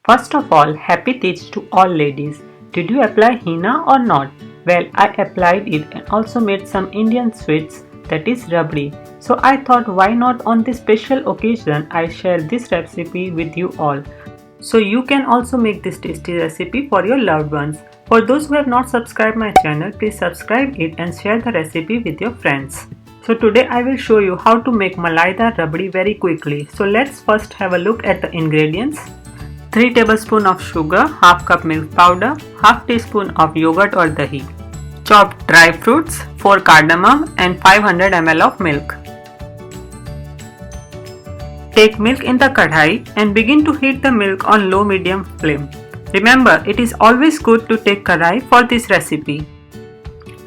First of all, happy Teej to all ladies. Did you apply henna or not? Well, I applied it and also made some Indian sweets, that is rabdi. So I thought why not on this special occasion I share this recipe with you all. So you can also make this tasty recipe for your loved ones. For those who have not subscribed my channel, please subscribe it and share the recipe with your friends. So today I will show you how to make malaidar rabdi very quickly. So let's first have a look at the ingredients. 3 tablespoons of sugar, half cup milk powder, half teaspoon of yogurt or dahi, chopped dry fruits, 4 cardamom and 500 ml of milk. Take milk in the kadhai and begin to heat the milk on low medium flame. Remember, it is always good to take kadhai for this recipe.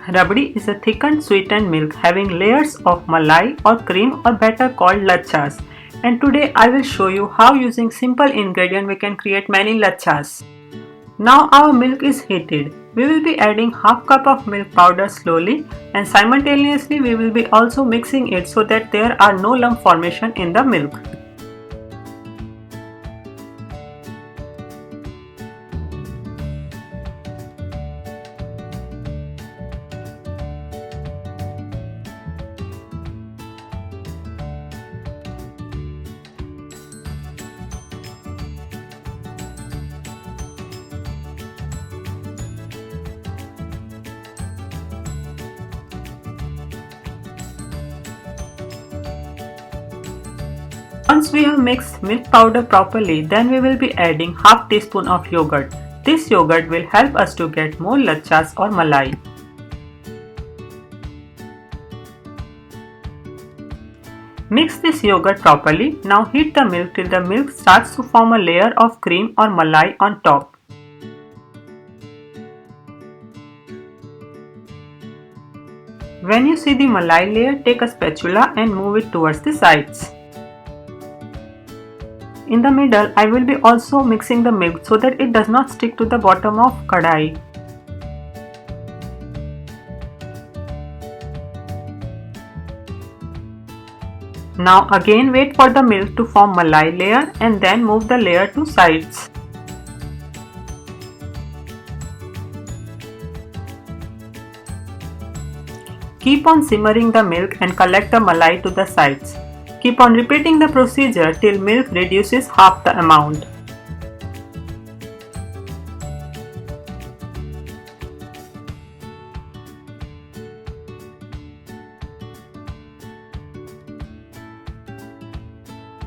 Rabdi is a thickened sweetened milk having layers of malai or cream or batter called lachas. And today I will show you how using simple ingredient we can create many lachas. Now our milk is heated. We will be adding half cup of milk powder slowly and simultaneously we will be also mixing it so that there are no lump formation in the milk. Once we have mixed milk powder properly, then we will be adding half teaspoon of yogurt. This yogurt will help us to get more lachas or malai. Mix this yogurt properly. Now heat the milk till the milk starts to form a layer of cream or malai on top. When you see the malai layer, take a spatula and move it towards the sides. In the middle, I will be also mixing the milk so that it does not stick to the bottom of kadhai. Now again wait for the milk to form malai layer and then move the layer to sides. Keep on simmering the milk and collect the malai to the sides. Keep on repeating the procedure till milk reduces half the amount.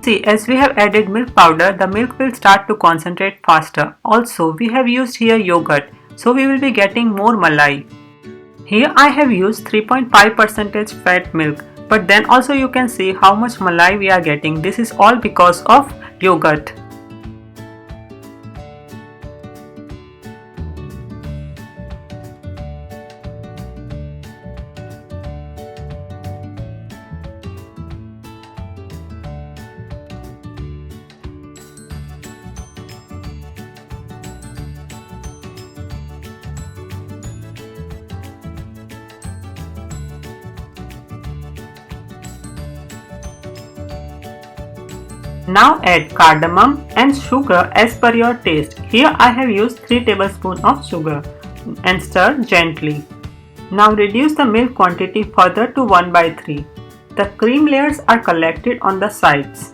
See, as we have added milk powder, the milk will start to concentrate faster. Also, we have used here yogurt, so we will be getting more malai. Here I have used 3.5% fat milk. But then also you can see how much malai we are getting. This is all because of yogurt. Now add cardamom and sugar as per your taste. Here I have used 3 tablespoons of sugar and stir gently. Now reduce the milk quantity further to 1/3. The cream layers are collected on the sides.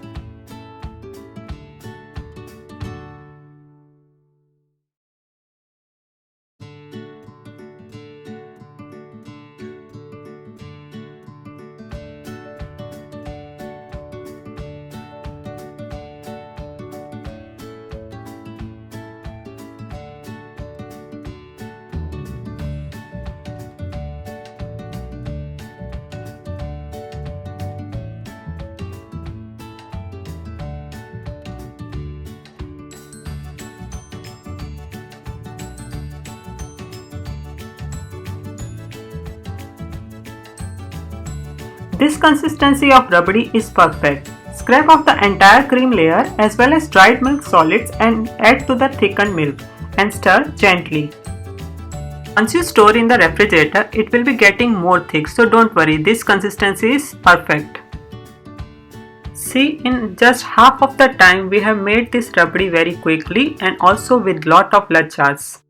This consistency of rabdi is perfect. Scrape off the entire cream layer as well as dried milk solids and add to the thickened milk and stir gently. Once you store in the refrigerator, it will be getting more thick, so don't worry, this consistency is perfect. See, in just half of the time we have made this rabdi very quickly and also with lot of lachas.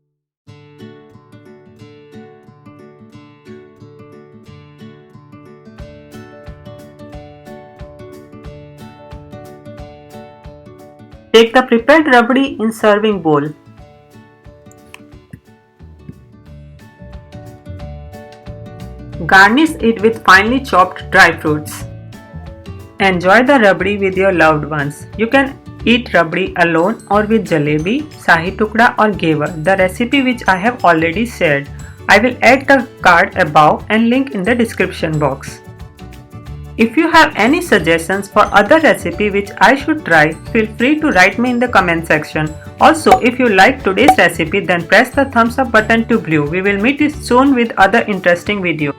Take the prepared rabdi in serving bowl. Garnish it with finely chopped dry fruits. Enjoy the rabdi with your loved ones. You can eat rabdi alone or with jalebi, sahi tukda or gevar, the recipe which I have already shared. I will add the card above and link in the description box. If you have any suggestions for other recipe which I should try, feel free to write me in the comment section. Also, if you like today's recipe, then press the thumbs up button to view. We will meet soon with other interesting videos.